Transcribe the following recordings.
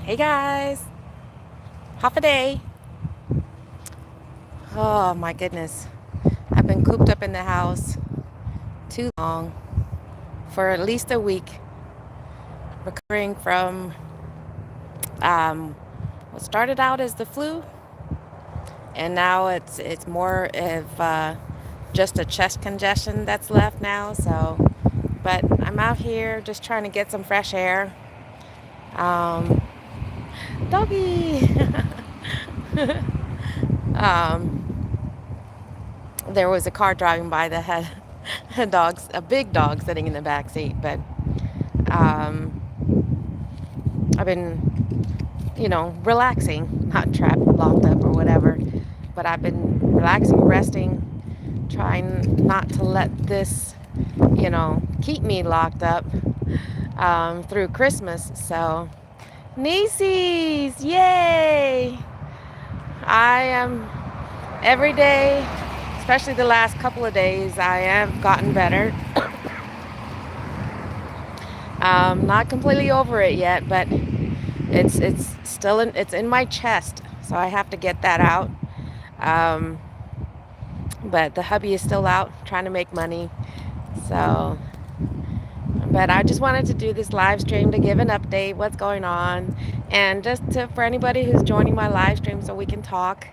Hey guys, half a day. Oh my goodness. I've been cooped up in the house too long for at least a week, recovering from what started out as the flu, and now it's more of just a chest congestion that's left now. So, but I'm out here just trying to get some fresh air. Um, Doggy. um, there was a car driving by that had a big dog sitting in the back seat, but um, I've been, relaxing, not trapped, locked up or whatever, but I've been relaxing, resting, trying not to let this, keep me locked up through Christmas. So, Nieces, yay! I am every day, especially the last couple of days, I have gotten better. Not completely over it yet, but it's still it's in my chest, so I have to get that out. Um, but the hubby is still out trying to make money. So, but I just wanted to do this live stream to give an update, what's going on, and for anybody who's joining my live stream so we can talk.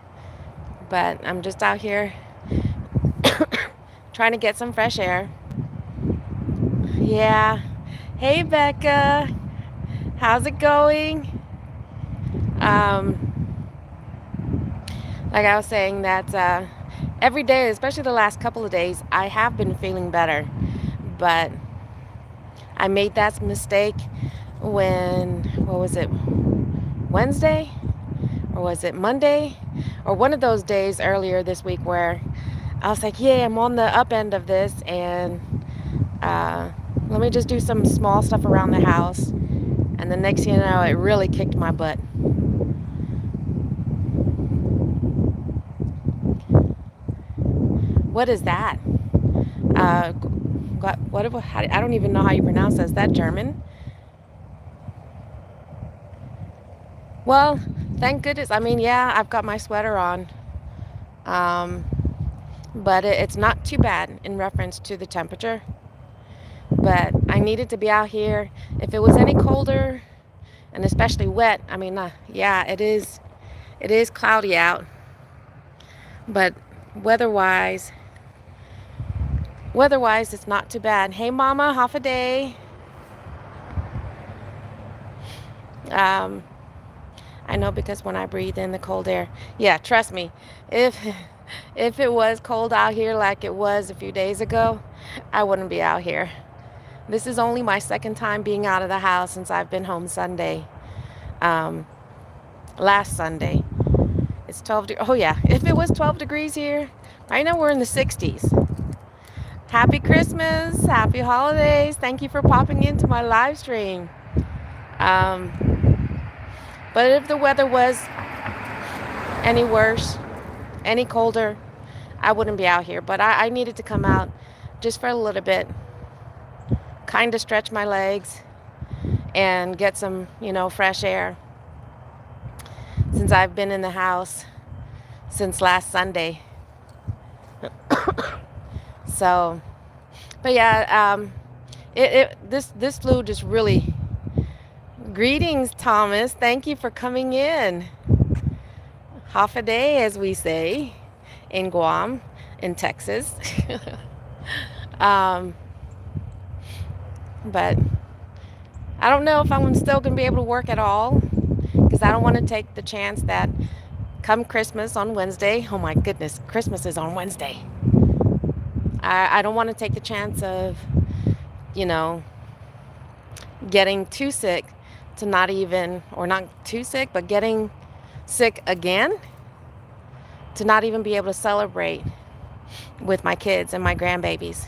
But I'm just out here trying to get some fresh air. Yeah. Hey, Becca. How's it going? Um, like I was saying, that every day, especially the last couple of days, I have been feeling better. But I made that mistake what was it, Wednesday? Or was it Monday? Or one of those days earlier this week where I was like, yeah, I'm on the up end of this, and let me just do some small stuff around the house. And the next thing you know, it really kicked my butt. What is that? I don't even know how you pronounce that. Is that German? Well, thank goodness. I mean, yeah, I've got my sweater on. Um, but it's not too bad in reference to the temperature. But I needed to be out here. If it was any colder, and especially wet, I mean, yeah, it is. It is cloudy out. But weather-wise, it's not too bad. Hey, Mama, half a day. Um, I know, because when I breathe in the cold air, yeah, trust me, if if it was cold out here like it was a few days ago, I wouldn't be out here. This is only my second time being out of the house since I've been home Sunday. Um, Last Sunday. It's 12 Oh yeah, if it was 12 degrees here, right now we're in the 60s. Happy Christmas, happy holidays. Thank you for popping into my live stream. But if the weather was any worse, any colder, I wouldn't be out here. But I needed to come out just for a little bit, kind of stretch my legs and get some, fresh air, since I've been in the house since last Sunday. So, but yeah, this flu just really. Greetings, Thomas. Thank you for coming in. Half a day, as we say in Guam, in Texas. um, but I don't know if I'm still going to be able to work at all, because I don't want to take the chance that come Christmas on Wednesday. Oh my goodness, Christmas is on Wednesday. I don't want to take the chance of, getting too sick to not even, or not too sick, but getting sick again to not even be able to celebrate with my kids and my grandbabies.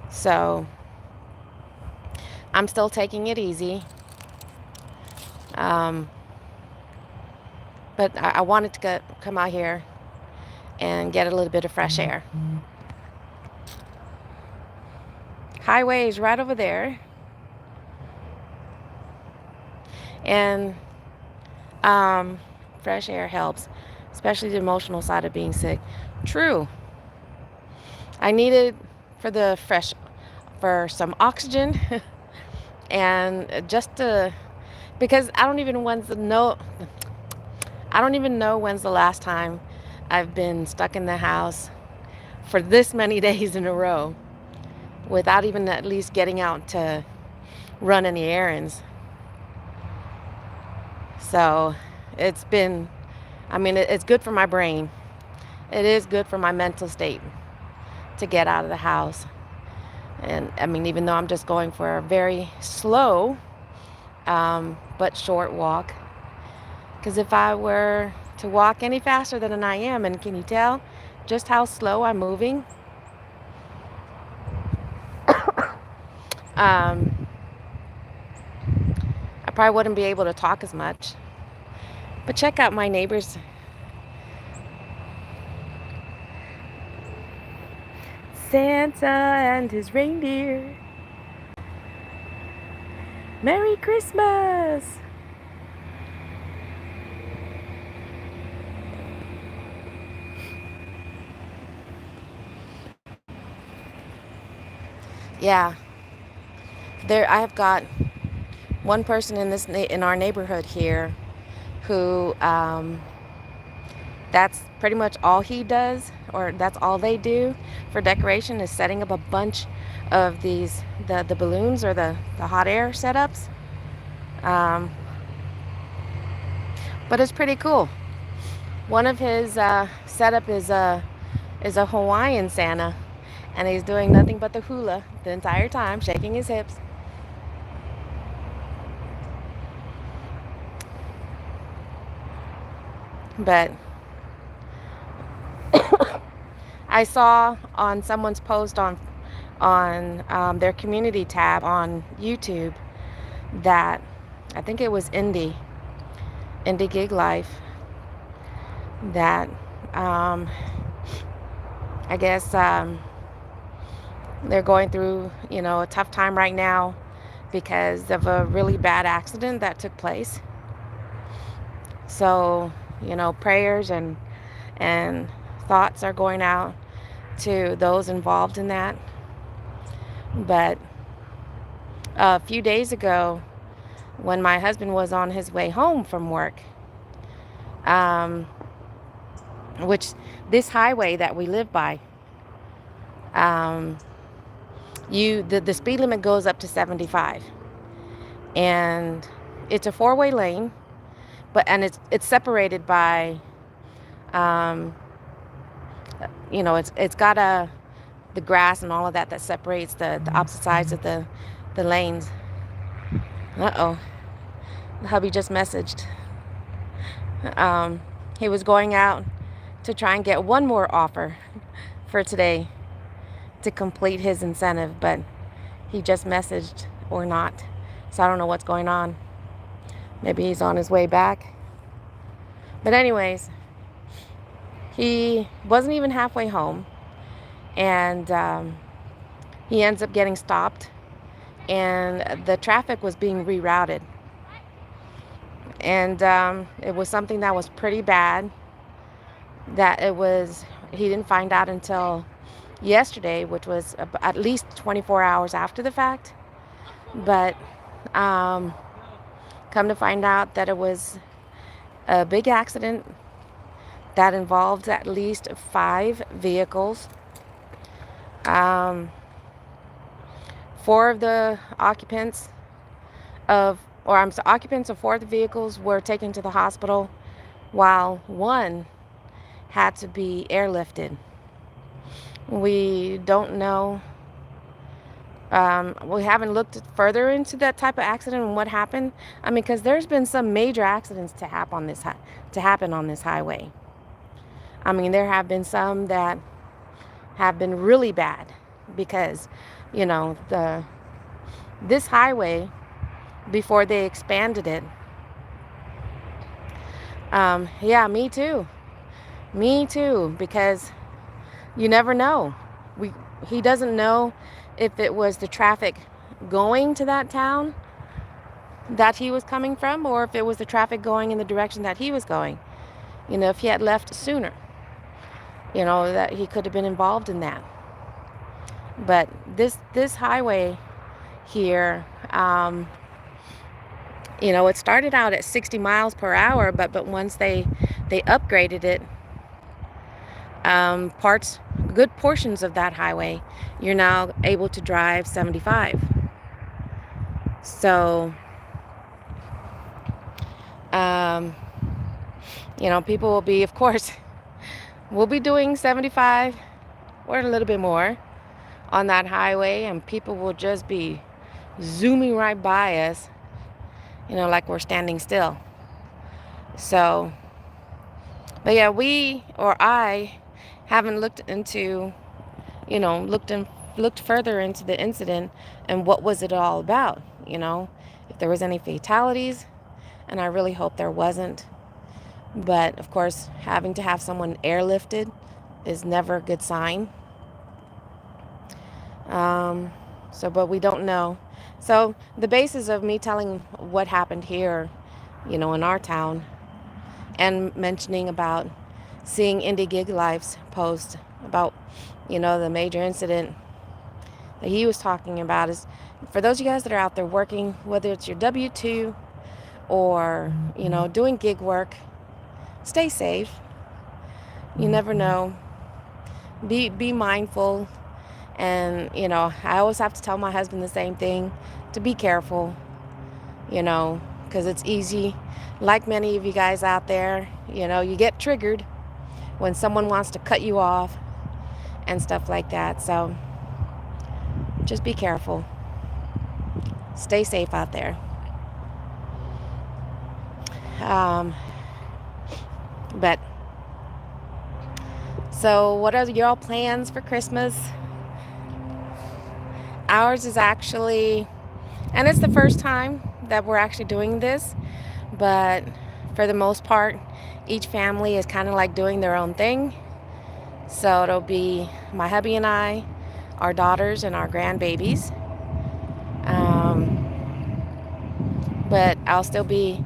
So I'm still taking it easy. But I wanted to come out here and get a little bit of fresh air. Highway is right over there. And um, fresh air helps, especially the emotional side of being sick. True. I needed for the fresh, for some oxygen, and just to, because I don't even know when's the last time I've been stuck in the house for this many days in a row without even at least getting out to run any errands. So it's been, it's good for my brain. It is good for my mental state to get out of the house. And even though I'm just going for a very slow but short walk, because if I were to walk any faster than I am, and can you tell just how slow I'm moving? Um, I probably wouldn't be able to talk as much. But check out my neighbors. Santa and his reindeer. Merry Christmas! Yeah, I have got one person in our neighborhood here who that's pretty much all he does, or that's all they do for decoration, is setting up a bunch of the balloons, or the hot air setups. But it's pretty cool. One of his setup is a Hawaiian Santa, and he's doing nothing but the hula the entire time, shaking his hips. But I saw on someone's post on their community tab on YouTube that, I think it was Indie Gig Life, that I guess they're going through a tough time right now because of a really bad accident that took place. So prayers and thoughts are going out to those involved in that. But a few days ago, when my husband was on his way home from work, which this highway that we live by, the speed limit goes up to 75, and it's a 4-way lane, and it's separated by, it's got the grass and all of that separates the opposite sides of the lanes. The hubby just messaged. He was going out to try and get one more offer for today to complete his incentive, but he just messaged or not. So I don't know what's going on. Maybe he's on his way back. But anyways, he wasn't even halfway home, and he ends up getting stopped, and the traffic was being rerouted. And it was something that was pretty bad, that he didn't find out until yesterday, which was at least 24 hours after the fact. But come to find out that it was a big accident that involved at least 5 vehicles. 4 of the occupants of 4 of the vehicles were taken to the hospital, while 1 had to be airlifted. We don't know. We haven't looked further into that type of accident and what happened. Because there's been some major accidents to happen on this highway. There have been some that have been really bad because, this highway, before they expanded it. Yeah, me too, because you never know. He doesn't know if it was the traffic going to that town that he was coming from, or if it was the traffic going in the direction that he was going. If he had left sooner, that he could have been involved in that. But this highway here, it started out at 60 miles per hour, but once they upgraded it, good portions of that highway, you're now able to drive 75. So, people will be, of course, we'll be doing 75 or a little bit more on that highway, and people will just be zooming right by us, like we're standing still. So, but yeah, I haven't looked into, looked further into the incident and what was it all about, if there was any fatalities, and I really hope there wasn't. But of course, having to have someone airlifted is never a good sign. But we don't know. So the basis of me telling what happened here, in our town, and mentioning about seeing Indie Gig Life's post about, the major incident that he was talking about, is for those of you guys that are out there working, whether it's your W-2 or, doing gig work, stay safe. You never know. Be mindful. And, I always have to tell my husband the same thing, to be careful, because it's easy. Like many of you guys out there, you get triggered when someone wants to cut you off and stuff like that. So just be careful. Stay safe out there. But so what are your plans for Christmas? Ours is actually, and it's the first time that we're actually doing this, but for the most part, each family is kind of like doing their own thing. So it'll be my hubby and I, our daughters, and our grandbabies. But I'll still be,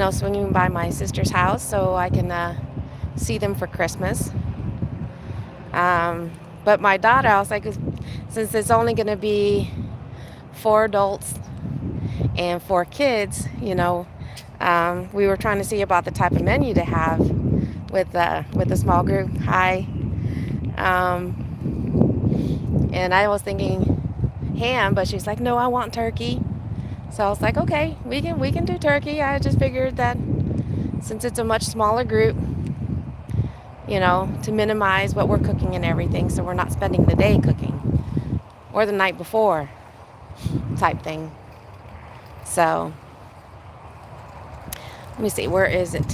swinging by my sister's house so I can see them for Christmas. But my daughter, I was like, since it's only going to be 4 adults and 4 kids, we were trying to see about the type of menu to have with the small group. Hi. And I was thinking ham, but she's like, no, I want turkey. So I was like, okay, we can do turkey. I just figured that since it's a much smaller group, to minimize what we're cooking and everything, so we're not spending the day cooking or the night before type thing. So let me see, where is it?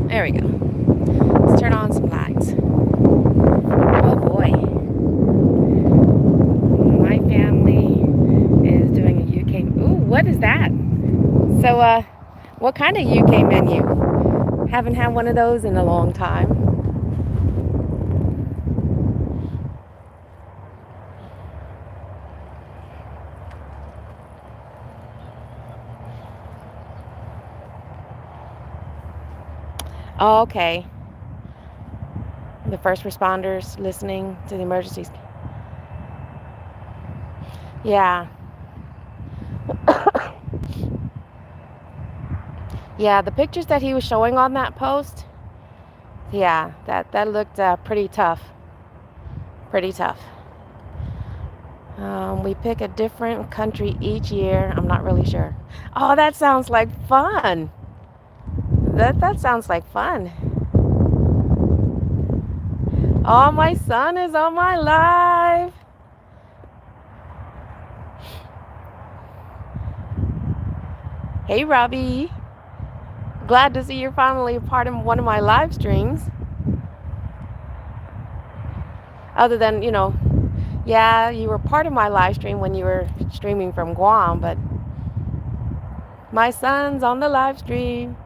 There we go. Let's turn on some lights. Oh boy. My family is doing a UK. Ooh, what is that? So, what kind of UK menu? Haven't had one of those in a long time. Oh, okay. The first responders listening to the emergencies. Yeah. Yeah, the pictures that he was showing on that post, yeah, that looked pretty tough. Pretty tough. We pick a different country each year. I'm not really sure. Oh, that sounds like fun. That sounds like fun. Oh, my son is on my live. Hey, Robbie. Glad to see you're finally a part of one of my live streams. Other than, yeah, you were part of my live stream when you were streaming from Guam, but my son's on the live stream.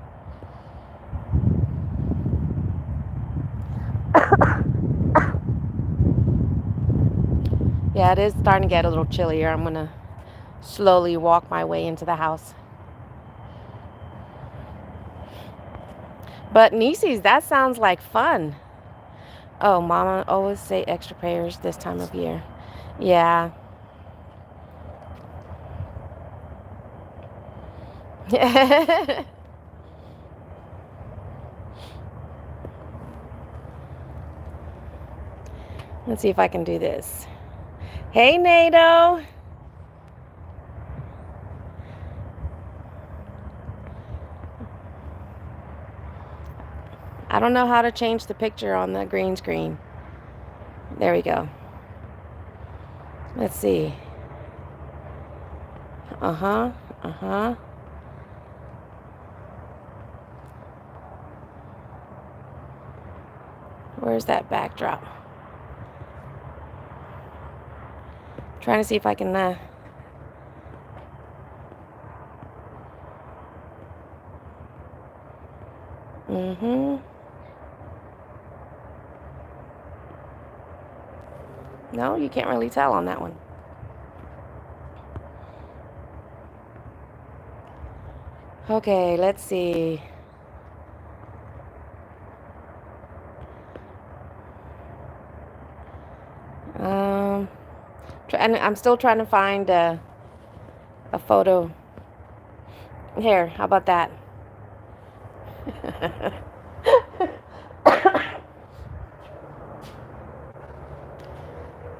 Yeah, it is starting to get a little chillier. I'm going to slowly walk my way into the house. But Nieces, that sounds like fun. Oh, Mama always say extra prayers this time of year. Yeah. Let's see if I can do this. Hey, NATO. I don't know how to change the picture on the green screen. There we go. Let's see. Uh-huh. Uh-huh. Where's that backdrop? Trying to see if I can No, you can't really tell on that one. Okay, let's see. And I'm still trying to find a photo. Here, how about that?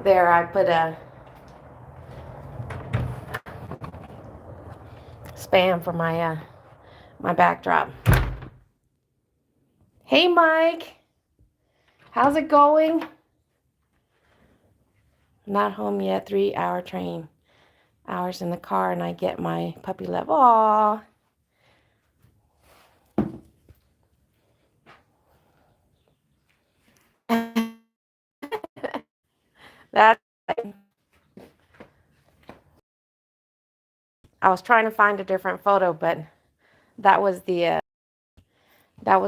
There, I put a spam for my my backdrop. Hey, Mike. How's it going? Not home yet. 3-hour train. Hours in the car, and I get my puppy love. Aww. That I was trying to find a different photo, but that was the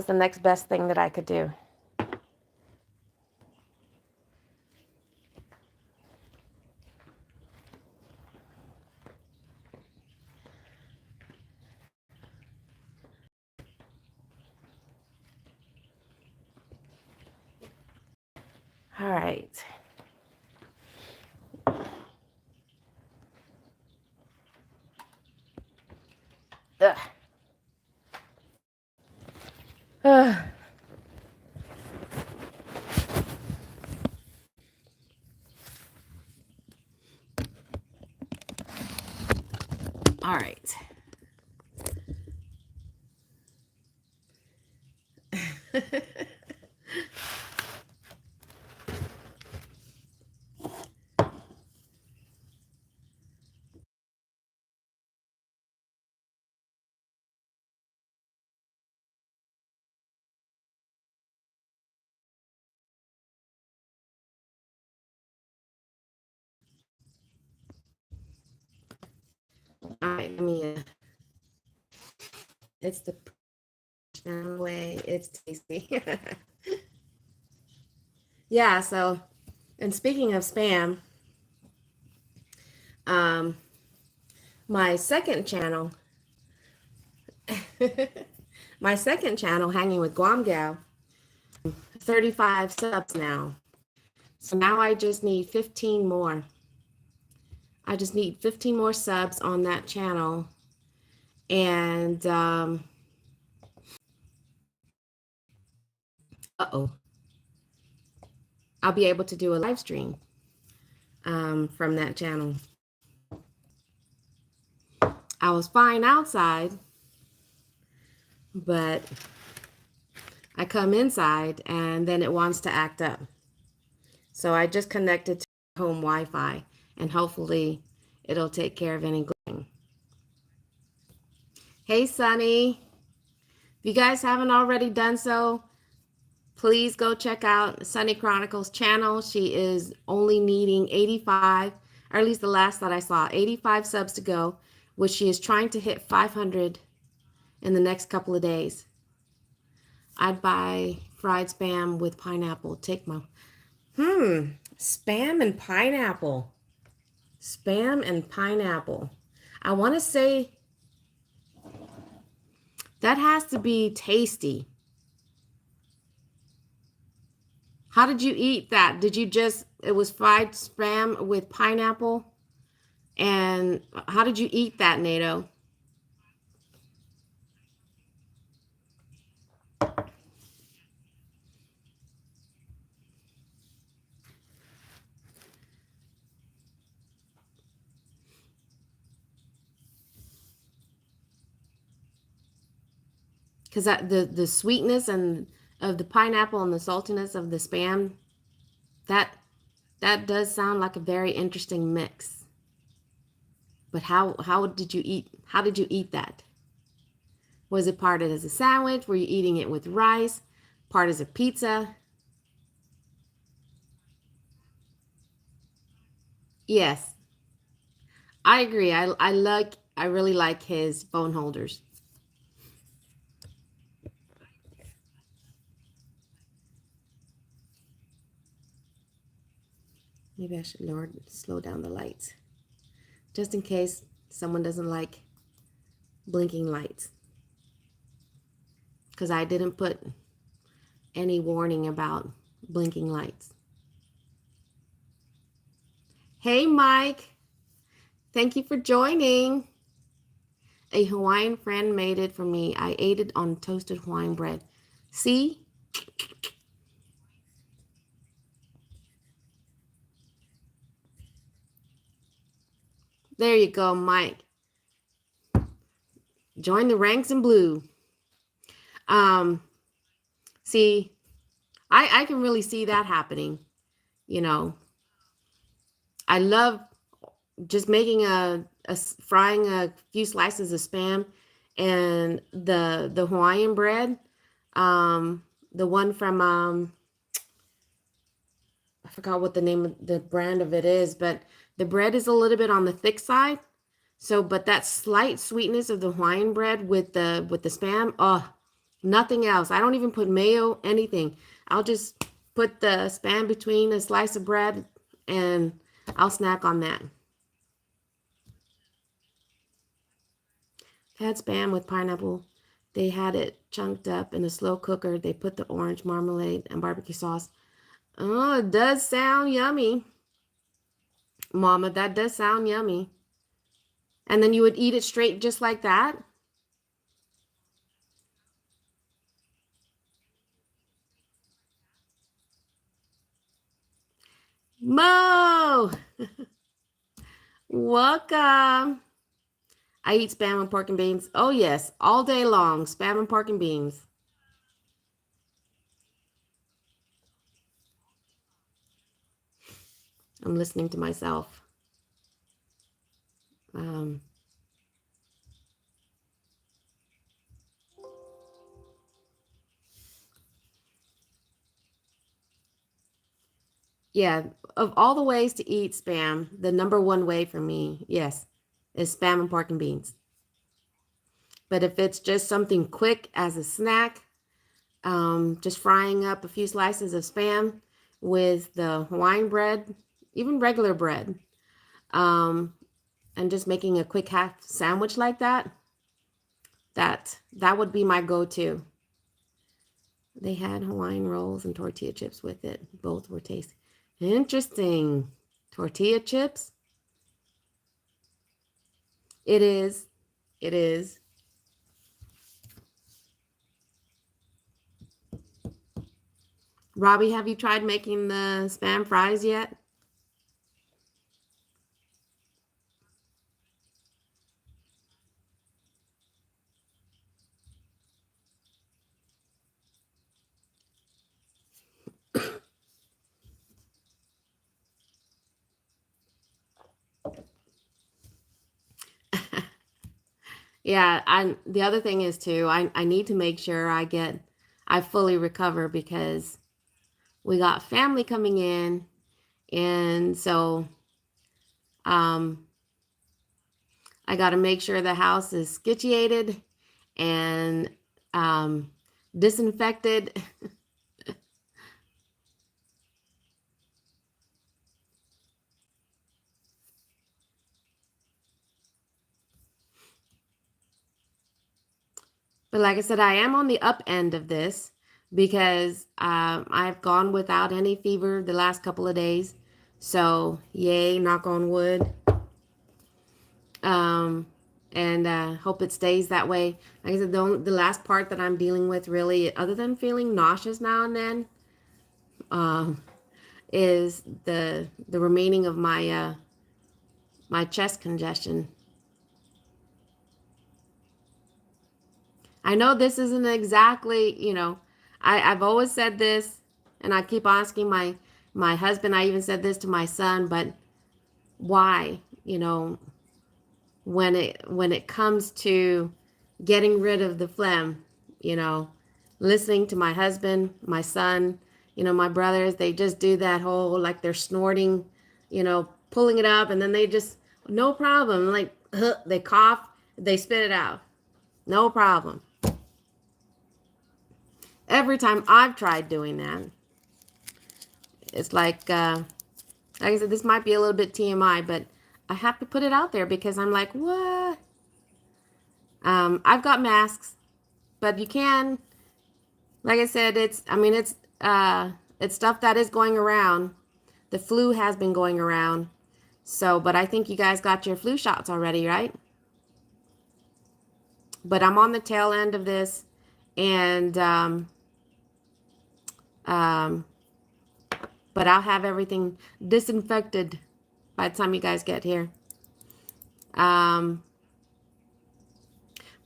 next best thing that I could do. All right. Ugh. Ugh. All right. All right, let me. It's the way. It's tasty. Yeah. So, and speaking of spam, my second channel, Hanging with Guam Gal, 35 subs now. So now I just need 15 more. I just need 15 more subs on that channel, and I'll be able to do a live stream from that channel. I was fine outside, but I come inside and then it wants to act up. So I just connected to home Wi-Fi, and hopefully it'll take care of any glitching. Hey, Sunny. If you guys haven't already done so, please go check out Sunny Chronicles channel. She is only needing 85, or at least the last that I saw, 85 subs to go, which she is trying to hit 500 in the next couple of days. I'd buy fried spam with pineapple. Take my spam and pineapple. Spam and pineapple. I want to say that has to be tasty. How did you eat that? Did you just, it was fried spam with pineapple? And how did you eat that, NATO? Because the sweetness and of the pineapple and the saltiness of the spam, that that does sound like a very interesting mix. But how did you eat? How did you eat that? Was it part as a sandwich? Were you eating it with rice? Part as a pizza? Yes, I agree. I really like his phone holders. Maybe I should slow down the lights just in case someone doesn't like blinking lights. Because I didn't put any warning about blinking lights. Hey, Mike. Thank you for joining. A Hawaiian friend made it for me. I ate it on toasted Hawaiian bread. See? There you go, Mike. Join the ranks in blue. Um, see, I can really see that happening. You know, I love just making frying a few slices of spam and the Hawaiian bread. The one from I forgot what the name of the brand of it is, but the bread is a little bit on the thick side. So, but that slight sweetness of the Hawaiian bread with the spam, oh, nothing else. I don't even put mayo, anything. I'll just put the spam between a slice of bread and I'll snack on that. Had spam with pineapple. They had it chunked up in a slow cooker. They put the orange marmalade and barbecue sauce. Oh, it does sound yummy. Mama, that does sound yummy. And then you would eat it straight just like that? Mo! Welcome. I eat spam and pork and beans. Oh, yes, all day long. Spam and pork and beans. I'm listening to myself. Um, yeah, of all the ways to eat spam, the number one way for me, yes, is spam and pork and beans. But if it's just something quick as a snack, just frying up a few slices of spam with the Hawaiian bread, even regular bread, um, and just making a quick half sandwich like that, that would be my go-to. They had Hawaiian rolls and tortilla chips with it. Both were tasty. Interesting. Tortilla chips? It is. It is. Robbie, have you tried making the spam fries yet? Yeah, and the other thing is too, I need to make sure I fully recover because we got family coming in, and so um I got to make sure the house is skitchiated and um disinfected. But like I said, I am on the up end of this because I've gone without any fever the last couple of days. So, yay, knock on wood. Um, and hope it stays that way. Like I said, the last part that I'm dealing with really, other than feeling nauseous now and then, um, is the remaining of my my chest congestion. I know this isn't exactly, I've always said this, and I keep asking my husband. I even said this to my son, but why? When it comes to getting rid of the phlegm, you know, listening to my husband, my son, my brothers, they just do that whole like they're snorting, pulling it up, and then they just no problem, like they cough, they spit it out, no problem. Every time I've tried doing that, it's like I said, this might be a little bit TMI, but I have to put it out there because I'm like, what? I've got masks, but you can, like I said, it's stuff that is going around. The flu has been going around. So, but I think you guys got your flu shots already, right? But I'm on the tail end of this, and um, but I'll have everything disinfected by the time you guys get here. Um,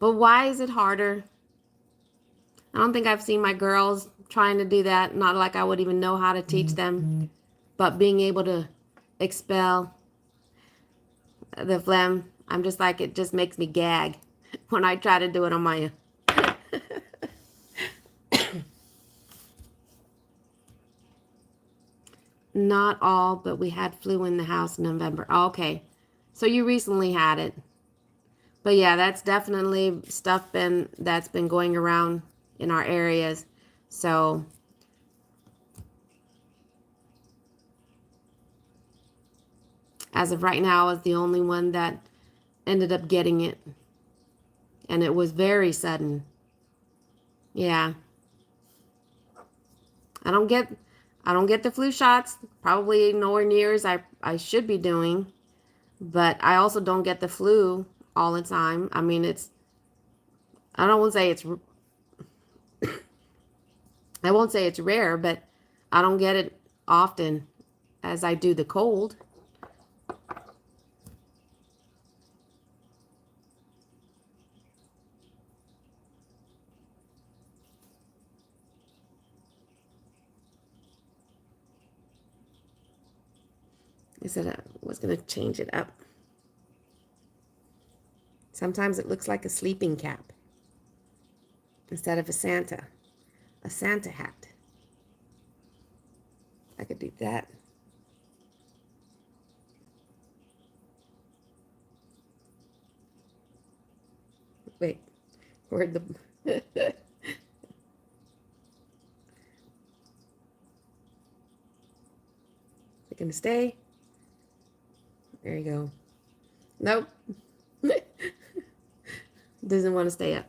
but why is it harder? I don't think I've seen my girls trying to do that. Not like I would even know how to teach them, but being able to expel the phlegm, I'm just like, it just makes me gag when I try to do it on my own. Not all, but we had flu in the house in November. Okay. So you recently had it. But yeah, that's definitely stuff that's been going around in our areas. So as of right now, I was the only one that ended up getting it. And it was very sudden. Yeah. I don't get the flu shots, probably nowhere near as I should be doing. But I also don't get the flu all the time. I mean, I don't want to say I won't say it's rare, but I don't get it often as I do the cold. I said I was going to change it up. Sometimes it looks like a sleeping cap instead of a Santa hat. I could do that. Wait, where'd the... Is it going to stay? There you go. Nope. Doesn't want to stay up.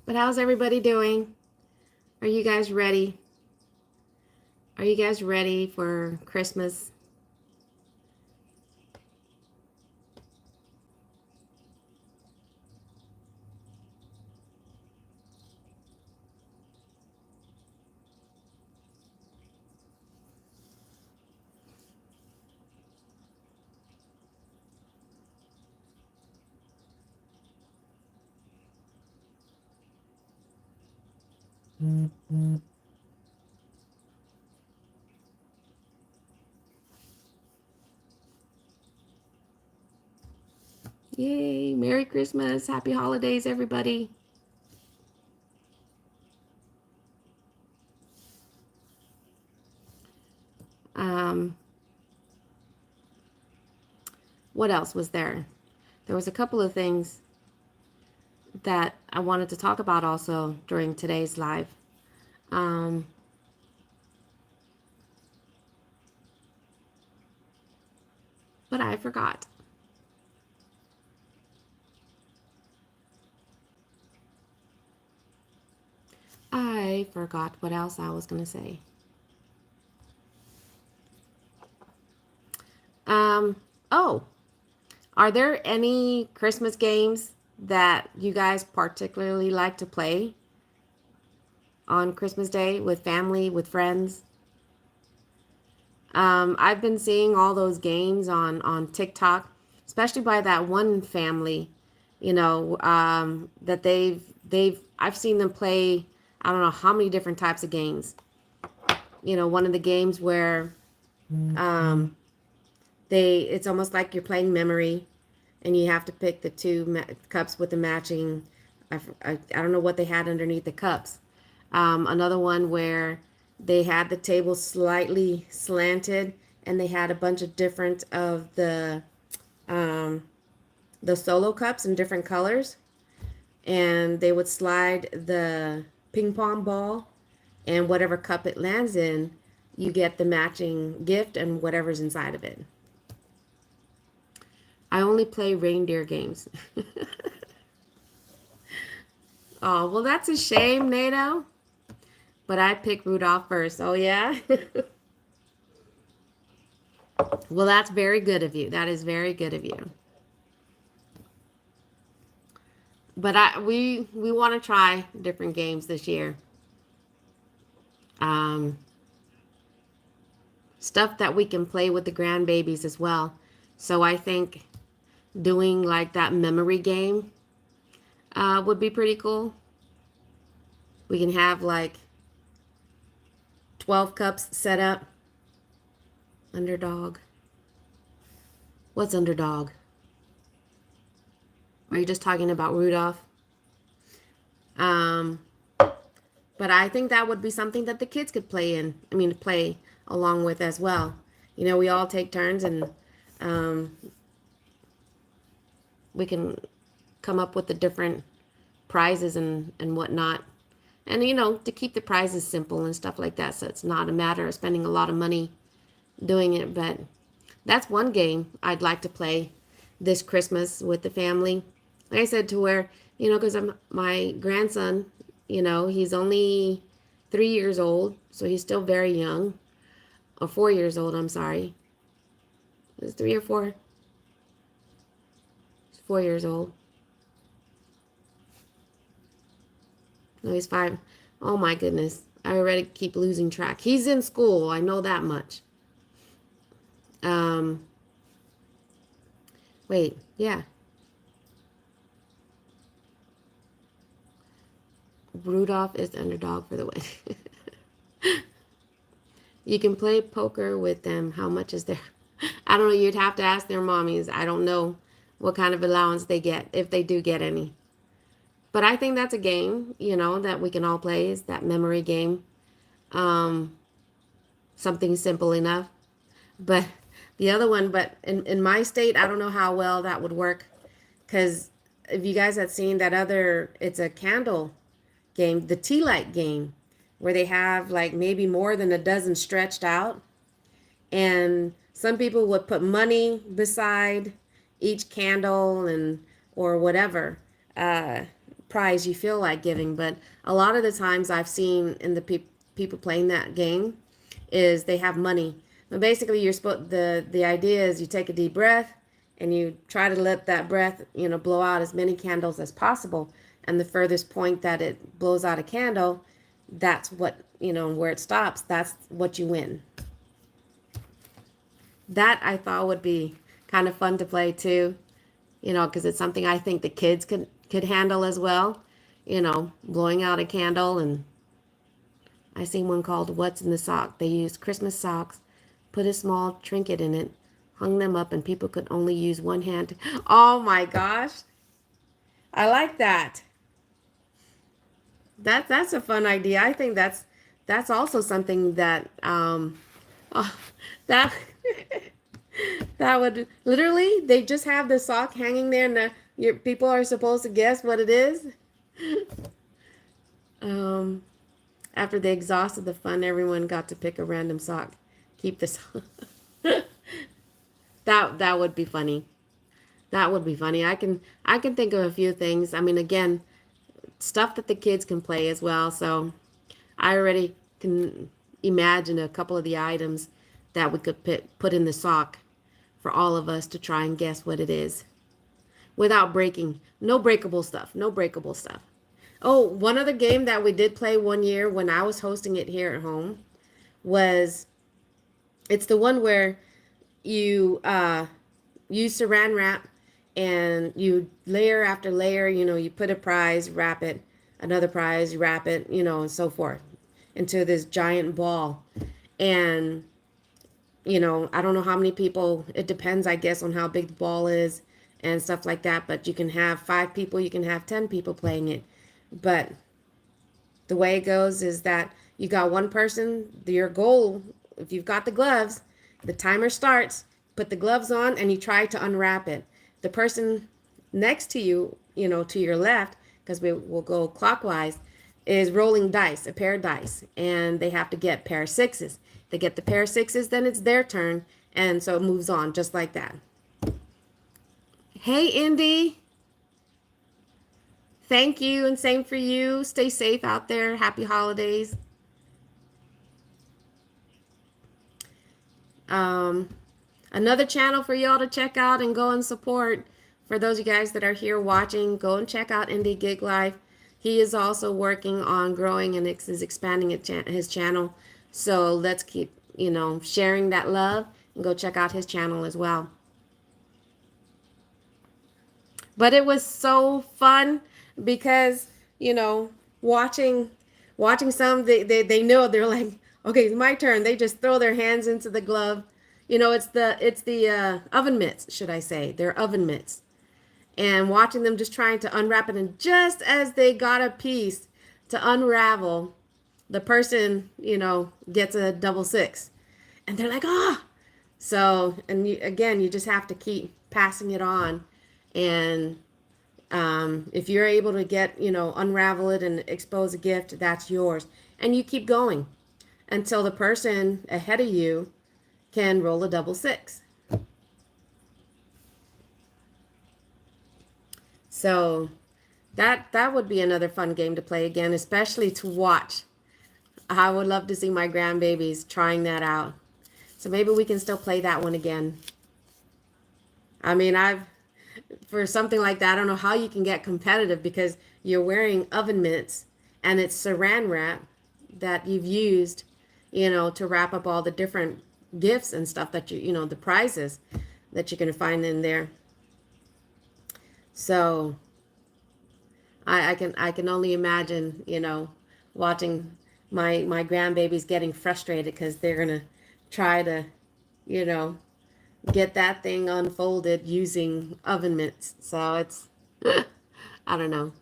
But how's everybody doing? Are you guys ready? Are you guys ready for Christmas? Yay! Merry Christmas! Happy holidays, everybody! Um, what else was there? There was a couple of things that I wanted to talk about also during today's live. Um, but I forgot. I forgot what else I was going to say. Um, oh, are there any Christmas games that you guys particularly like to play on Christmas Day with family, with friends? I've been seeing all those games on TikTok, especially by that one family, that I've seen them play. I don't know how many different types of games. One of the games where um, it's almost like you're playing memory, and you have to pick the two cups with the matching. I don't know what they had underneath the cups. Another one where they had the table slightly slanted, and they had a bunch of different of um, the solo cups in different colors, and they would slide the ping pong ball, and whatever cup it lands in, you get the matching gift and whatever's inside of it. I only play reindeer games. Oh, well, that's a shame, NATO. But I picked Rudolph first. Oh, yeah? Well, that's very good of you. That is very good of you. But we want to try different games this year. Um, Stuff that we can play with the grandbabies as well. So I think doing like that memory game would be pretty cool. We can have like 12 cups set up. Underdog. What's underdog? Are you just talking about Rudolph? Um, but I think that would be something that the kids could play along with as well. We all take turns, and um, we can come up with the different prizes and whatnot. And, to keep the prizes simple and stuff like that. So it's not a matter of spending a lot of money doing it. But that's one game I'd like to play this Christmas with the family. Like I said, to where, because my grandson, he's only 3 years old. So he's still very young. Or 4 years old, I'm sorry. Is 3 or 4? He's 4 years old. No, he's 5. Oh my goodness. I already keep losing track. He's in school. I know that much. Wait, yeah. Rudolph is the underdog for the win. You can play poker with them. How much is there? I don't know. You'd have to ask their mommies. I don't know what kind of allowance they get, if they do get any. But I think that's a game, that we can all play, is that memory game. Something simple enough. But the other one, but in my state, I don't know how well that would work. Because if you guys had seen that it's a candle game, the tea light game, where they have like maybe more than a dozen stretched out. And some people would put money beside each candle or whatever prize you feel like giving. But a lot of the times I've seen in the people playing that game is they have money. But basically, the idea is you take a deep breath and you try to let that breath blow out as many candles as possible. And the furthest point that it blows out a candle, that's what where it stops. That's what you win. That I thought would be kind of fun to play too, because it's something I think the kids could handle as well. Blowing out a candle. And I seen one called What's in the Sock. They used Christmas socks, put a small trinket in it, hung them up, and people could only use one hand. Oh my gosh. I like that. That's a fun idea. I think that's also something that Oh, that that would literally, they just have the sock hanging there, and your people are supposed to guess what it is. Um, After they exhausted the fun, everyone got to pick a random sock. Keep this. That would be funny. That would be funny. I can think of a few things. I mean, again, stuff that the kids can play as well. So I already can imagine a couple of the items that we could put in the sock for all of us to try and guess what it is without breaking. No breakable stuff. No breakable stuff. Oh, one other game that we did play one year when I was hosting it here at home was, it's the one where you use saran wrap and you layer after layer, you put a prize, wrap it, another prize, wrap it, and so forth into this giant ball. And I don't know how many people, it depends, I guess, on how big the ball is and stuff like that, but you can have 5 people, you can have 10 people playing it. But the way it goes is that you got one person, your goal, if you've got the gloves, the timer starts, put the gloves on, and you try to unwrap it. The person next to you, to your left, because we will go clockwise, is rolling dice, a pair of dice, and they have to get pair of sixes. They get the pair of sixes, then it's their turn, and so it moves on just like that. Hey, Indy. Thank you, and same for you. Stay safe out there. Happy holidays. Um, Another channel for y'all to check out and go and support. For those of you guys that are here watching, go and check out Indie Gig Life. He is also working on growing and is expanding his channel. So let's keep, sharing that love, and go check out his channel as well. But it was so fun because, watching some, they know, they're like, okay, it's my turn. They just throw their hands into the glove. It's the oven mitts, should I say. They're oven mitts. And watching them just trying to unwrap it, and just as they got a piece to unravel, the person, gets a double six. And they're like, ah. So, and again, you just have to keep passing it on. And if you're able to get, unravel it and expose a gift, that's yours. And you keep going until the person ahead of you can roll a double six. So that would be another fun game to play again, especially to watch. I would love to see my grandbabies trying that out. So maybe we can still play that one again. I mean, for something like that, I don't know how you can get competitive, because you're wearing oven mitts and it's saran wrap that you've used, to wrap up all the different gifts and stuff that the prizes that you're going to find in there. So I can only imagine, watching my grandbabies getting frustrated because they're gonna try to, you know, get that thing unfolded using oven mitts. So it's, I don't know.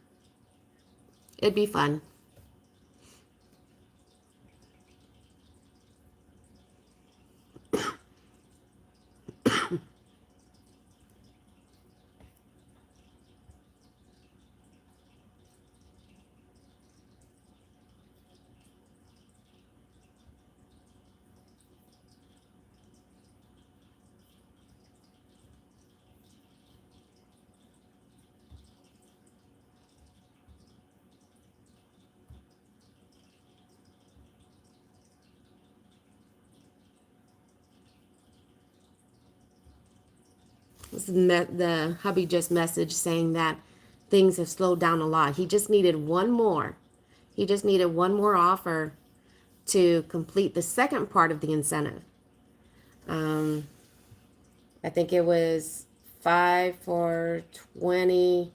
It'd be fun. The hubby just messaged saying that things have slowed down a lot. He just needed one more. He just needed one more offer to complete the second part of the incentive. Um, I think it was 5 for 20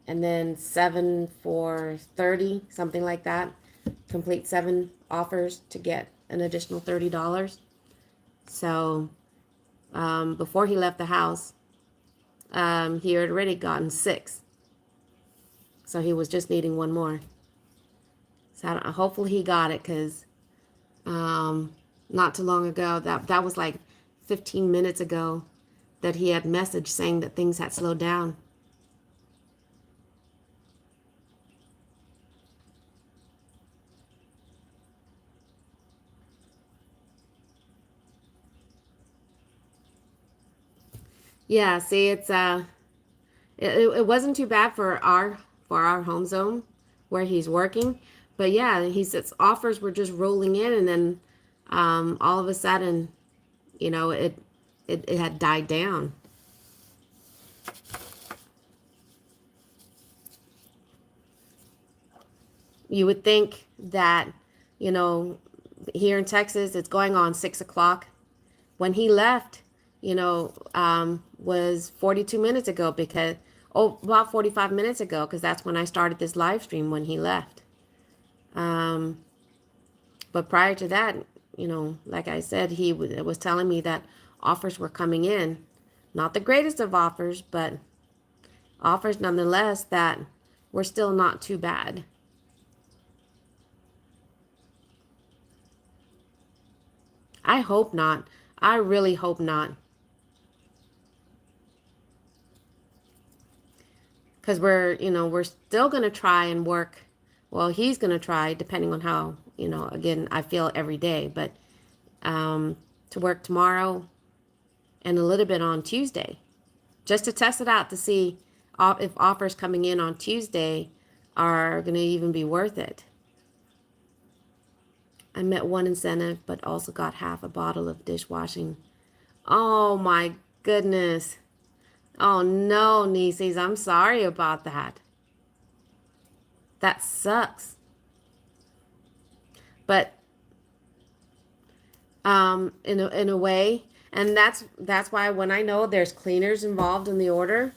and then 7 for 30, something like that. Complete 7 offers to get an additional $30. So before he left the house, he had already gotten 6. So he was just needing one more. So hopefully he got it, because not too long ago. That was like 15 minutes ago that he had messaged saying that things had slowed down. Yeah, see, it wasn't too bad for our home zone where he's working, but yeah, he says offers were just rolling in, and then all of a sudden, it had died down. You would think that, you know, here in Texas, it's going on 6 o'clock. When he left, was 42 minutes ago about 45 minutes ago, because that's when I started this live stream when he left. But prior to that, like I said, he was telling me that offers were coming in. Not the greatest of offers, but offers nonetheless that were still not too bad. I hope not. I really hope not. Because we're still going to try and work. Well, he's going to try, depending on how, again, I feel every day, but to work tomorrow and a little bit on Tuesday, just to test it out to see if offers coming in on Tuesday are going to even be worth it. I met one incentive, but also got half a bottle of dishwashing. Oh my goodness. Oh no, nieces, I'm sorry about that. That sucks. But in a way, and that's why when I know there's cleaners involved in the order,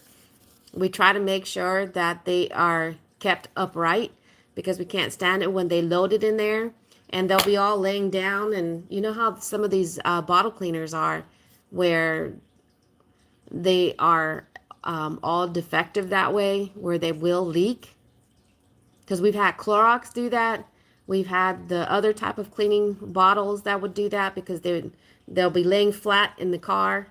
we try to make sure that they are kept upright, because we can't stand it when they load it in there and they'll be all laying down, and you know how some of these bottle cleaners are, where they are all defective that way, where they will leak. Because we've had Clorox do that. We've had the other type of cleaning bottles that would do that, because they'll be laying flat in the car.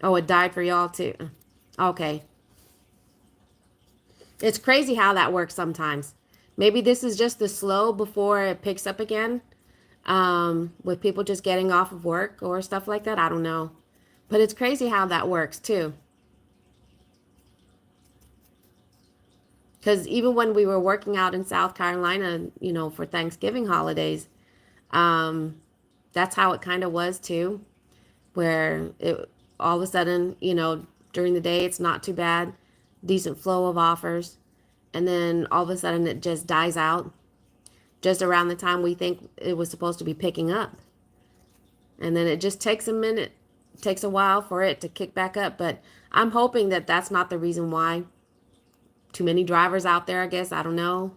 Oh, it died for y'all too. Okay. It's crazy how that works sometimes. Maybe this is just the slow before it picks up again, with people just getting off of work or stuff like that. I don't know. But it's crazy how that works too. Because even when we were working out in South Carolina, for Thanksgiving holidays, that's how it kind of was too, where it all of a sudden, during the day, it's not too bad, decent flow of offers. And then all of a sudden it just dies out just around the time we think it was supposed to be picking up. And then it just takes a minute, takes a while for it to kick back up. But I'm hoping that that's not the reason why. Too many drivers out there, I guess. I don't know.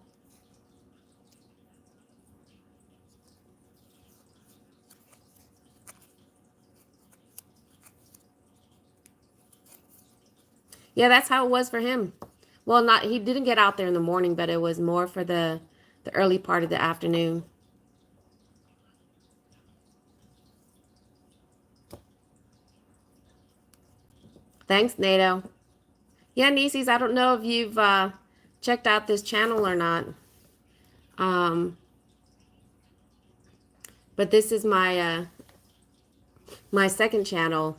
Yeah, that's how it was for him. Well, he didn't get out there in the morning, but it was more for the early part of the afternoon. Thanks, NATO. Yeah, nieces, I don't know if you've checked out this channel or not. But this is my my second channel.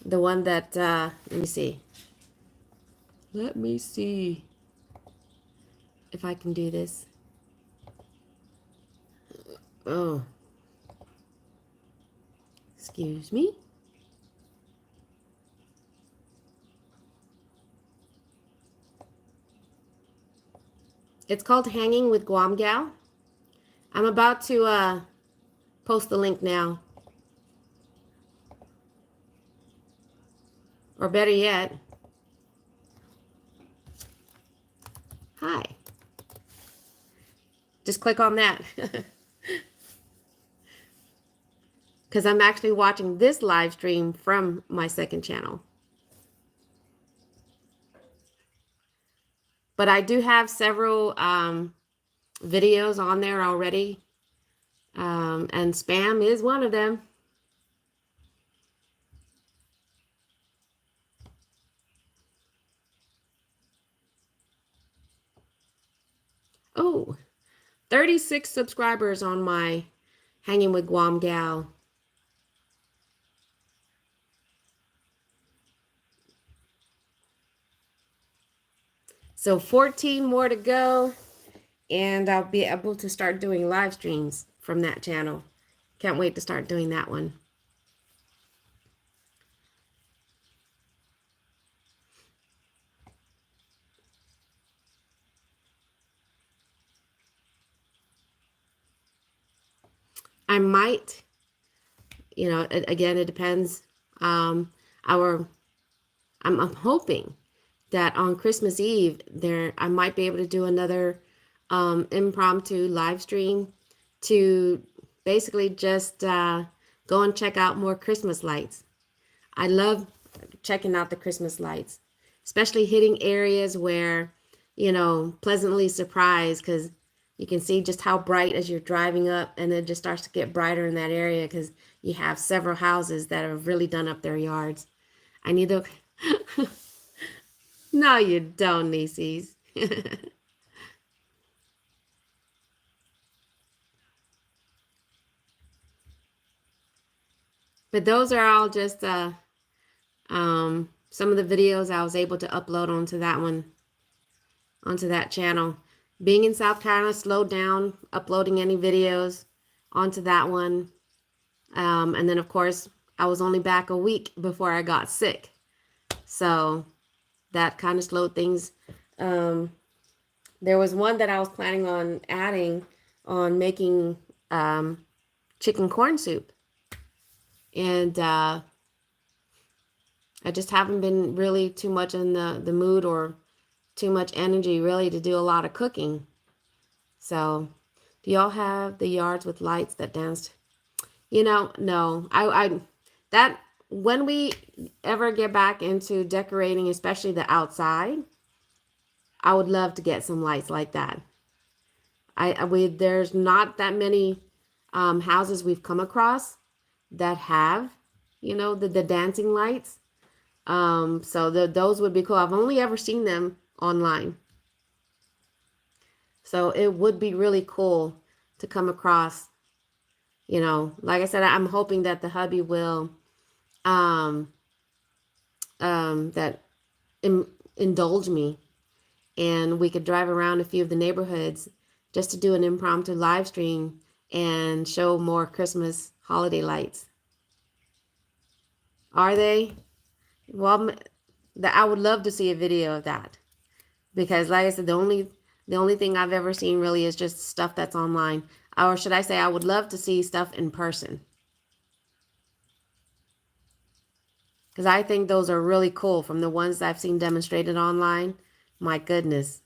The one that, let me see. Let me see if I can do this. Oh. Excuse me. It's called Hanging with Guam Gal. I'm about to post the link now. Or better yet, hi. Just click on that. Because I'm actually watching this live stream from my second channel. But I do have several videos on there already. And spam is one of them. Oh, 36 subscribers on my Hanging with Guam Gal. So 14 more to go, and I'll be able to start doing live streams from that channel. Can't wait to start doing that one. I might, again, it depends. I'm hoping that on Christmas Eve I might be able to do another impromptu live stream to basically just go and check out more Christmas lights. I love checking out the Christmas lights, especially hitting areas where, pleasantly surprised, because you can see just how bright as you're driving up, and it just starts to get brighter in that area because you have several houses that have really done up their yards. I need to. No, you don't, Nieces. But those are all just some of the videos I was able to upload onto that channel. Being in South Carolina slowed down uploading any videos onto that one. And then, of course, I was only back a week before I got sick. So that kind of slowed things. There was one that I was planning on adding on making chicken corn soup. And I just haven't been really too much in the mood or too much energy really to do a lot of cooking. So do y'all have the yards with lights that danced? No. That when we ever get back into decorating, especially the outside, I would love to get some lights like that. There's not that many houses we've come across that have, the dancing lights. So those would be cool. I've only ever seen them online. So it would be really cool to come across, like I said, I'm hoping that the hubby will indulge me, and we could drive around a few of the neighborhoods just to do an impromptu live stream and show more Christmas holiday lights. Are they? Well, I would love to see a video of that, because like I said, the only thing I've ever seen really is just stuff that's online. Or should I say, I would love to see stuff in person, because I think those are really cool from the ones I've seen demonstrated online. My goodness.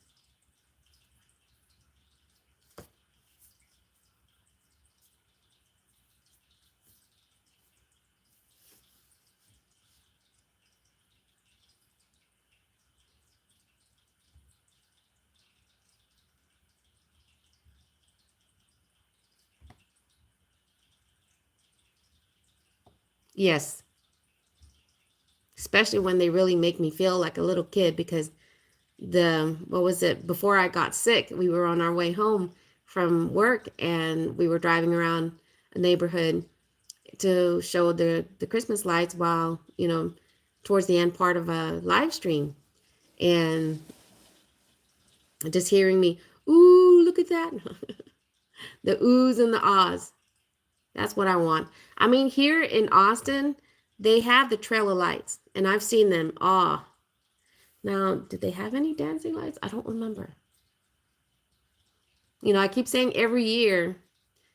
Yes. Especially when they really make me feel like a little kid, because before I got sick, we were on our way home from work and we were driving around a neighborhood to show the Christmas lights while, towards the end part of a live stream. And just hearing me, ooh, look at that. The oohs and the ahs. That's what I want. I mean, here in Austin, they have the trail of lights, and I've seen them. Now, did they have any dancing lights? I don't remember. I keep saying every year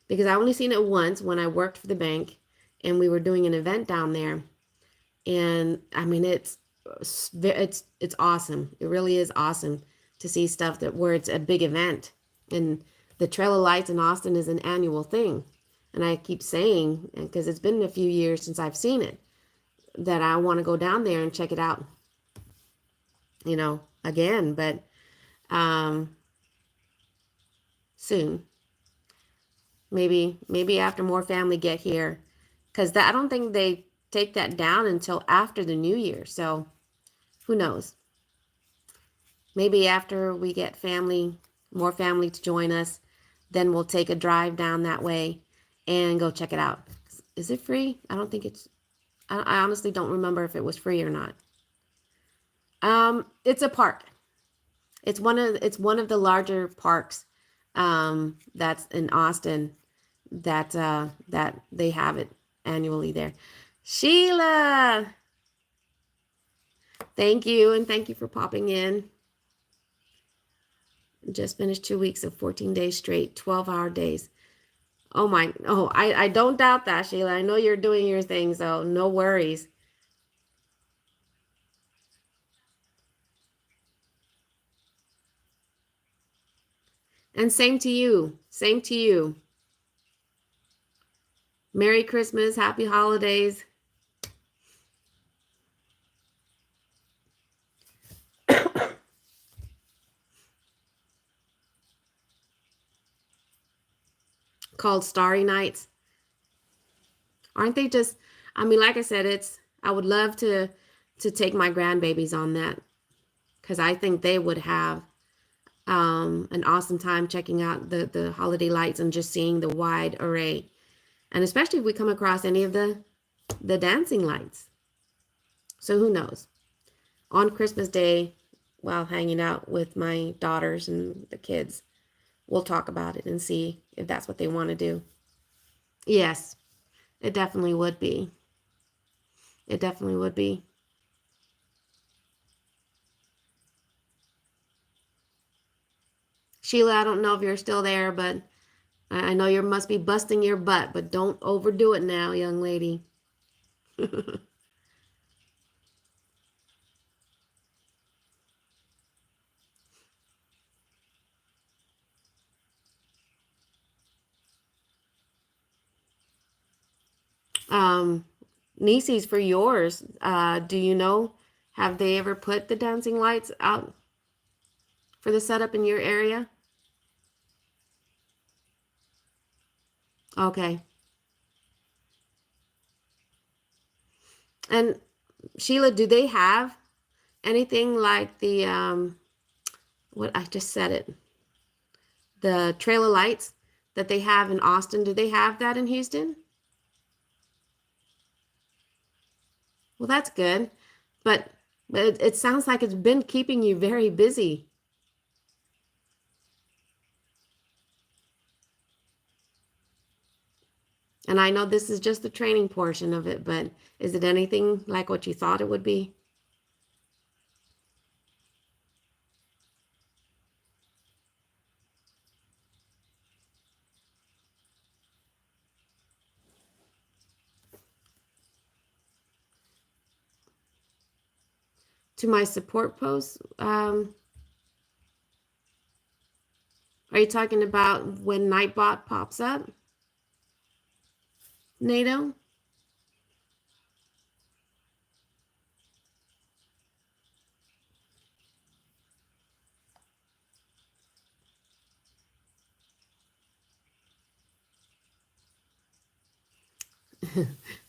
because I only seen it once when I worked for the bank and we were doing an event down there. And I mean, it's awesome. It really is awesome to see stuff where it's a big event. And the Trail of Lights in Austin is an annual thing. And I keep saying, because it's been a few years since I've seen it, that I want to go down there and check it out, again. But um, soon. Maybe after more family get here, because I don't think they take that down until after the new year. So who knows? Maybe after we get more family to join us, then we'll take a drive down that way and go check it out. Is it free? I don't think it's. I honestly don't remember if it was free or not. It's a park. It's one of the larger parks that's in Austin that they have it annually there. Sheila, thank you, and thank you for popping in. Just finished 2 weeks of 14 days straight, 12-hour days. I don't doubt that, Sheila. I know you're doing your thing, so no worries. And same to you. Same to you. Merry Christmas, happy holidays. Called Starry Nights. Aren't they just, I mean, like I said, I would love to take my grandbabies on that, because I think they would have an awesome time checking out the holiday lights and just seeing the wide array. And especially if we come across any of the dancing lights. So who knows? On Christmas Day, while hanging out with my daughters and the kids, we'll talk about it and see if that's what they want to do. Yes, it definitely would be. It definitely would be. Sheila, I don't know if you're still there, but I know you must be busting your butt, but don't overdo it now, young lady. um, Nieces, for yours, do you know, have they ever put the dancing lights out for the setup in your area? Okay. And Sheila, do they have anything like what I just said it, the trailer lights that they have in Austin? Do they have that in Houston? Well, that's good. But it sounds like it's been keeping you very busy. And I know this is just the training portion of it, but is it anything like what you thought it would be? To my support posts, are you talking about when Nightbot pops up, NATO?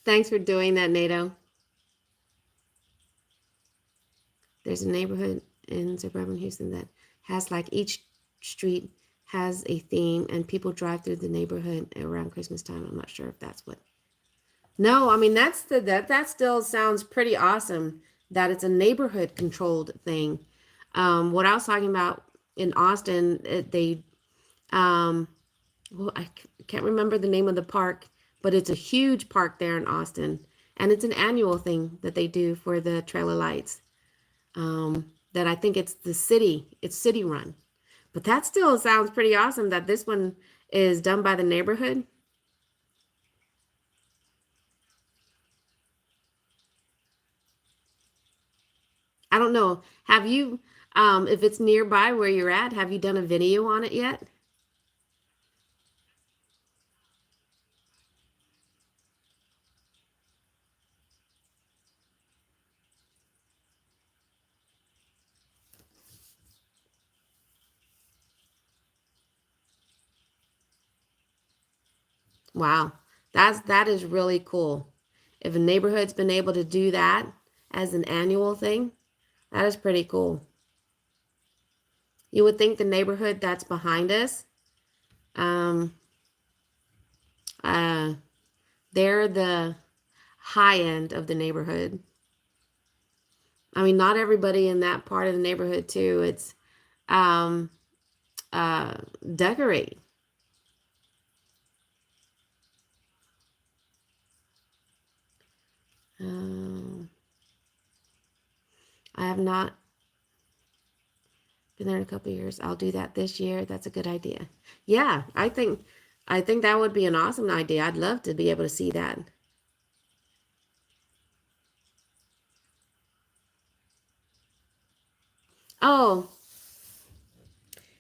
Thanks for doing that, NATO. There's a neighborhood in suburban Houston that has, like, each street has a theme and people drive through the neighborhood around Christmas time. I'm not sure if that's what. No, I mean that still sounds pretty awesome that it's a neighborhood controlled thing. What I was talking about in Austin, they well, can't remember the name of the park, but it's a huge park there in Austin, and it's an annual thing that they do for the trailer lights. That I think it's city run, but that still sounds pretty awesome that this one is done by the neighborhood. I don't know. Have you, if it's nearby where you're at, have you done a video on it yet? Wow. That is really cool. If a neighborhood's been able to do that as an annual thing, that is pretty cool. You would think the neighborhood that's behind us, um, uh, they're the high end of the neighborhood. I mean, not everybody in that part of the neighborhood too. It's um, uh, decorate. Um, I have not been there in a couple of years. I'll do that this year. That's a good idea. Yeah, I think that would be an awesome idea. I'd love to be able to see that. Oh,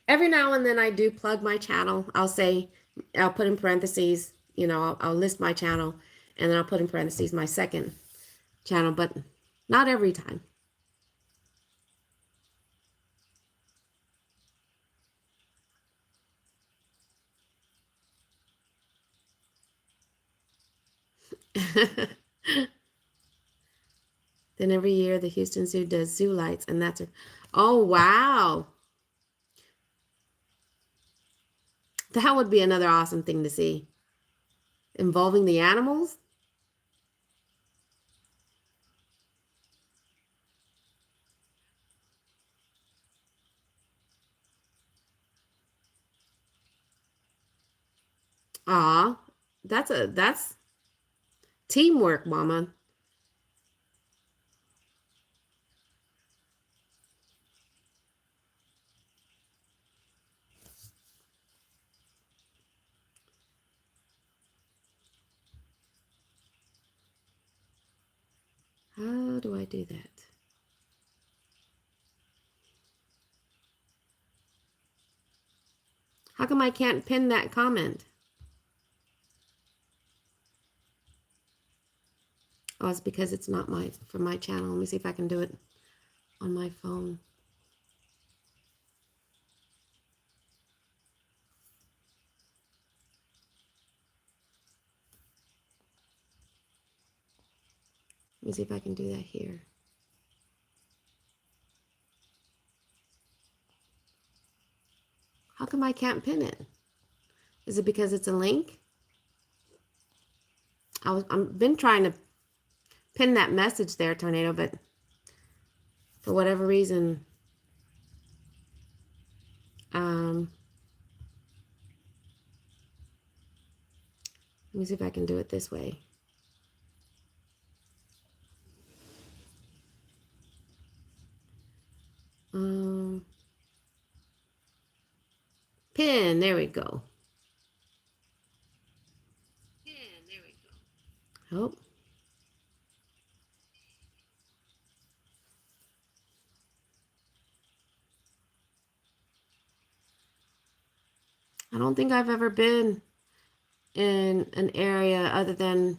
every now and then I do plug my channel. I'll put in parentheses, I'll list my channel and then I'll put in parentheses my second channel, but not every time. Then every year the Houston Zoo does zoo lights, and oh wow, that would be another awesome thing to see involving the animals. Ah, that's teamwork, Mama. How do I do that? How come I can't pin that comment? Oh, it's because it's not from my channel. Let me see if I can do it on my phone. Let me see if I can do that here. How come I can't pin it? Is it because it's a link? I've been trying to pin that message there, Tornado, but for whatever reason, um, let me see if I can do it this way. Um, Pin, there we go. Oh, I don't think I've ever been in an area other than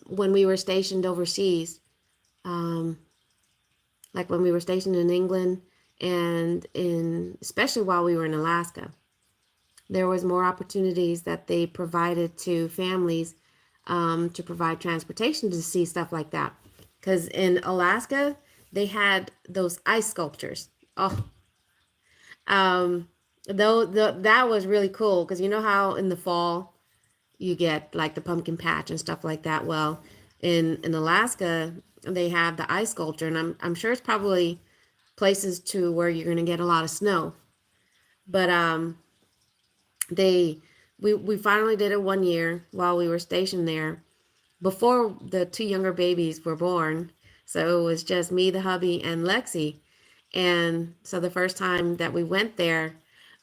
when we were stationed overseas, um, like when we were stationed in England and especially while we were in Alaska. There was more opportunities that they provided to families to provide transportation to see stuff like that. Because in Alaska, they had those ice sculptures. Oh, um, that was really cool because you know how in the fall you get like the pumpkin patch and stuff like that. Well, in Alaska, they have the ice sculpture, and I'm sure it's probably places to where you're going to get a lot of snow. But they we finally did it one year while we were stationed there before the two younger babies were born. So it was just me, the hubby, and Lexi. And so the first time that we went there,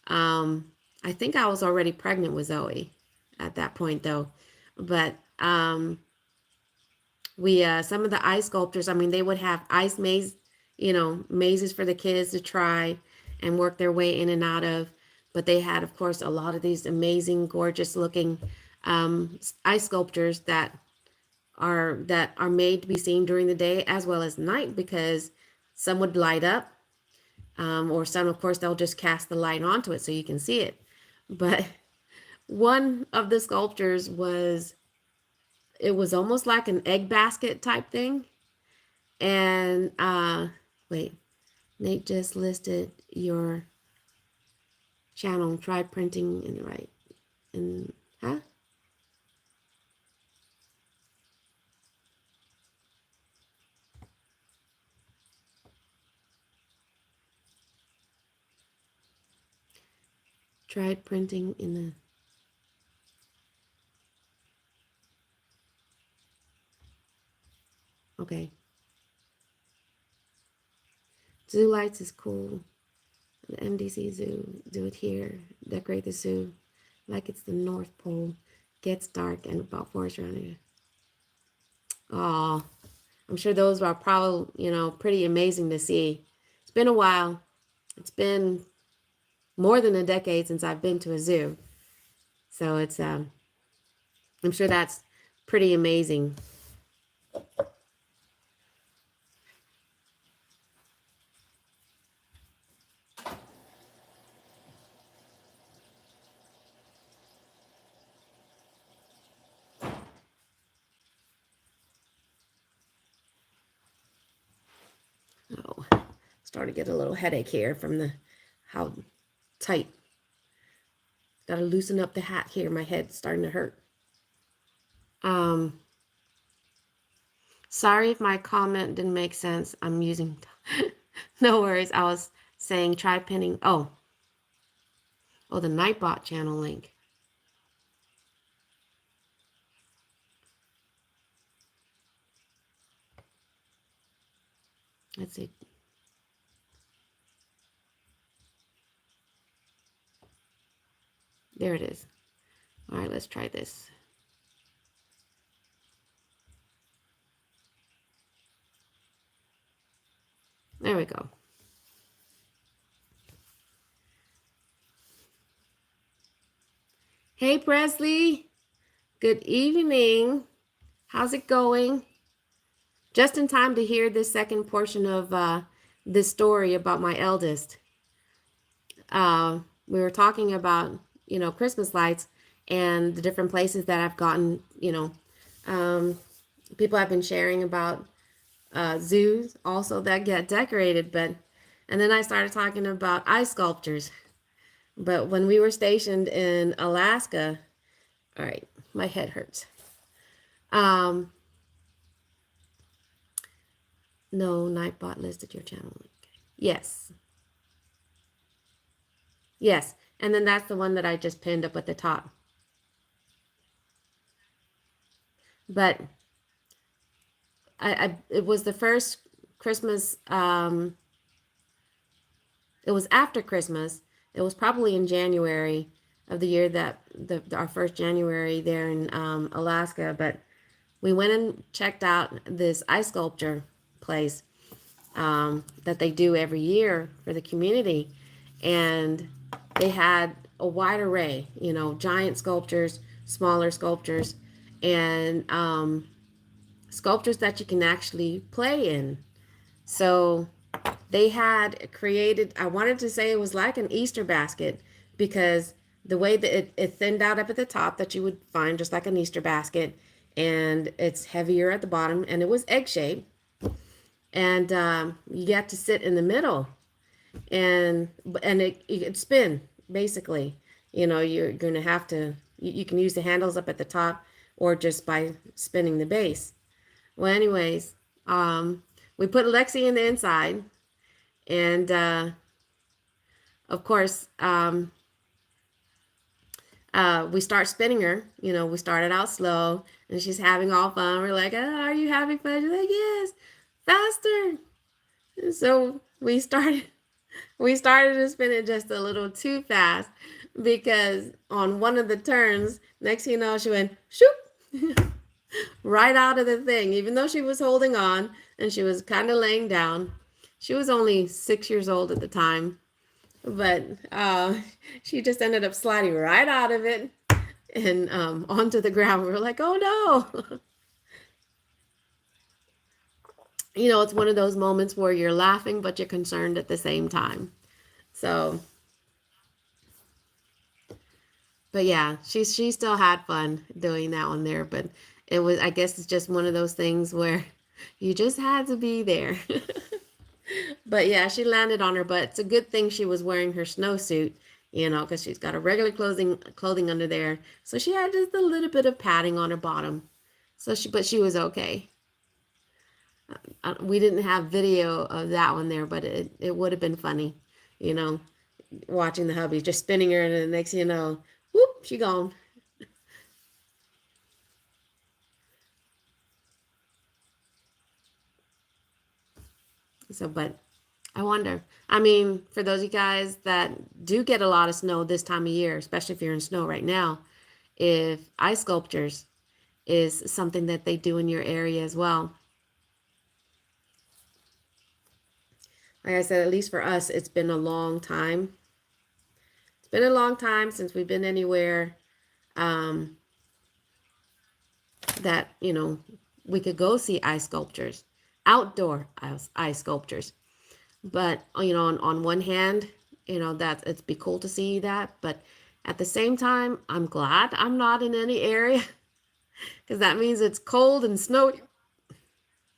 um, I think I was already pregnant with Zoe at that point, though. But we some of the ice sculptures, I mean, they would have ice mazes for the kids to try and work their way in and out of. But they had, of course, a lot of these amazing, gorgeous looking ice sculptures that are made to be seen during the day as well as night, because some would light up, or some, of course, they'll just cast the light onto it so you can see it. But one of the sculptures was, it was almost like an egg basket type thing. And wait, Nate just listed your channel. Try printing in the right. And huh? Tried printing in the. Okay. Zoo lights is cool. The MDC Zoo, do it here. Decorate the zoo like it's the North Pole. Gets dark and about forest around here. Oh, I'm sure those are probably, pretty amazing to see. It's been a while. It's been more than a decade since I've been to a zoo. So it's, I'm sure that's pretty amazing. Oh, starting to get a little headache here from how tight. Got to loosen up the hat here. My head's starting to hurt. Sorry if my comment didn't make sense. I'm using, no worries. I was saying try pinning. Oh, the Nightbot channel link. Let's see. There it is. All right, let's try this. There we go. Hey, Presley. Good evening. How's it going? Just in time to hear this second portion of this story about my eldest. We were talking about, Christmas lights and the different places that I've gotten, people have been sharing about zoos also that get decorated, and then I started talking about ice sculptures. But when we were stationed in Alaska, all right, my head hurts. No, Nightbot listed your channel link. Yes. Yes, and then that's the one that I just pinned up at the top. But it was the first Christmas, it was after Christmas. It was probably in January of the year that our first January there in Alaska. But we went and checked out this ice sculpture place that they do every year for the community. And they had a wide array, giant sculptures, smaller sculptures, and sculptures that you can actually play in. So they had created, I wanted to say it was like an Easter basket, because the way that it thinned out up at the top, that you would find just like an Easter basket, and it's heavier at the bottom, and it was egg shaped, and you get to sit in the middle, and it spin basically. You're gonna have to, you can use the handles up at the top or just by spinning the base. Well, anyways, we put Lexi in the inside, and of course, we start spinning her. We started out slow, and she's having all fun. We're like, oh, "Are you having fun?" She's like, "Yes, faster." And so we started to spin it just a little too fast, because on one of the turns, next thing you know, she went shoop right out of the thing, even though she was holding on and she was kind of laying down. She was only 6 years old at the time, but she just ended up sliding right out of it and onto the ground. We were like, oh no. It's one of those moments where you're laughing, but you're concerned at the same time. So But yeah, she still had fun doing that one there. But it was, I guess it's just one of those things where you just had to be there. But yeah, she landed on her butt. It's a good thing she was wearing her snowsuit, because she's got a regular clothing under there. So she had just a little bit of padding on her bottom. But she was okay. We didn't have video of that one there, but it would have been funny, you know, watching the hubby just spinning her, and the next thing you know, whoop, she gone. So, but I wonder. I mean, for those of you guys that do get a lot of snow this time of year, especially if you're in snow right now, if ice sculptures is something that they do in your area as well. Like I said, at least for us, it's been a long time. It's been a long time since we've been anywhere um, that, we could go see ice sculptures, outdoor ice sculptures. But, on one hand, that it'd be cool to see that. But at the same time, I'm glad I'm not in any area because that means it's cold and snowy.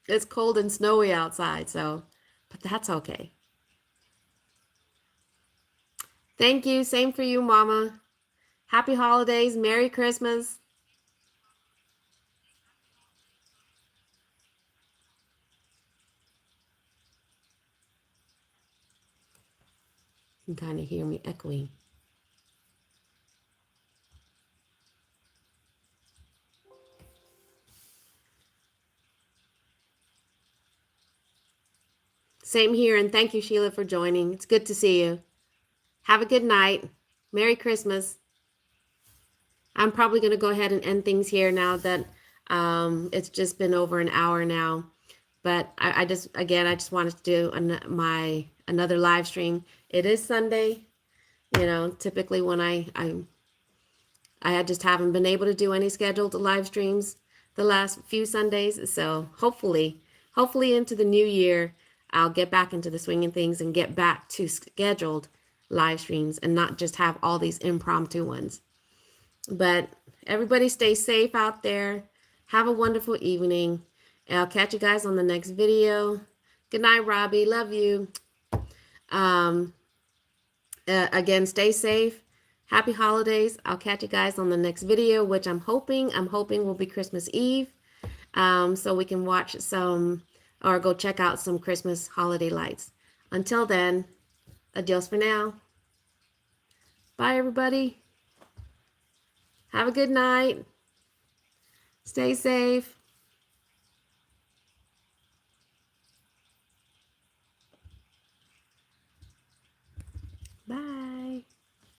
It's cold and snowy outside. So, but that's okay. Thank you. Same for you, Mama. Happy holidays. Merry Christmas. You can kind of hear me echoing. Same here. And thank you, Sheila, for joining. It's good to see you. Have a good night. Merry Christmas. I'm probably going to go ahead and end things here now that it's just been over an hour now. But I just wanted to do another live stream. It is Sunday. Typically when I just haven't been able to do any scheduled live streams the last few Sundays. So hopefully into the new year, I'll get back into the swing of things and get back to scheduled live streams and not just have all these impromptu ones. But everybody stay safe out there. Have a wonderful evening. And I'll catch you guys on the next video. Good night, Robbie. Love you. Again, stay safe. Happy holidays. I'll catch you guys on the next video, which I'm hoping will be Christmas Eve. So we can watch some or go check out some Christmas holiday lights. Until then, adios for now. Bye, everybody. Have a good night. Stay safe. Bye.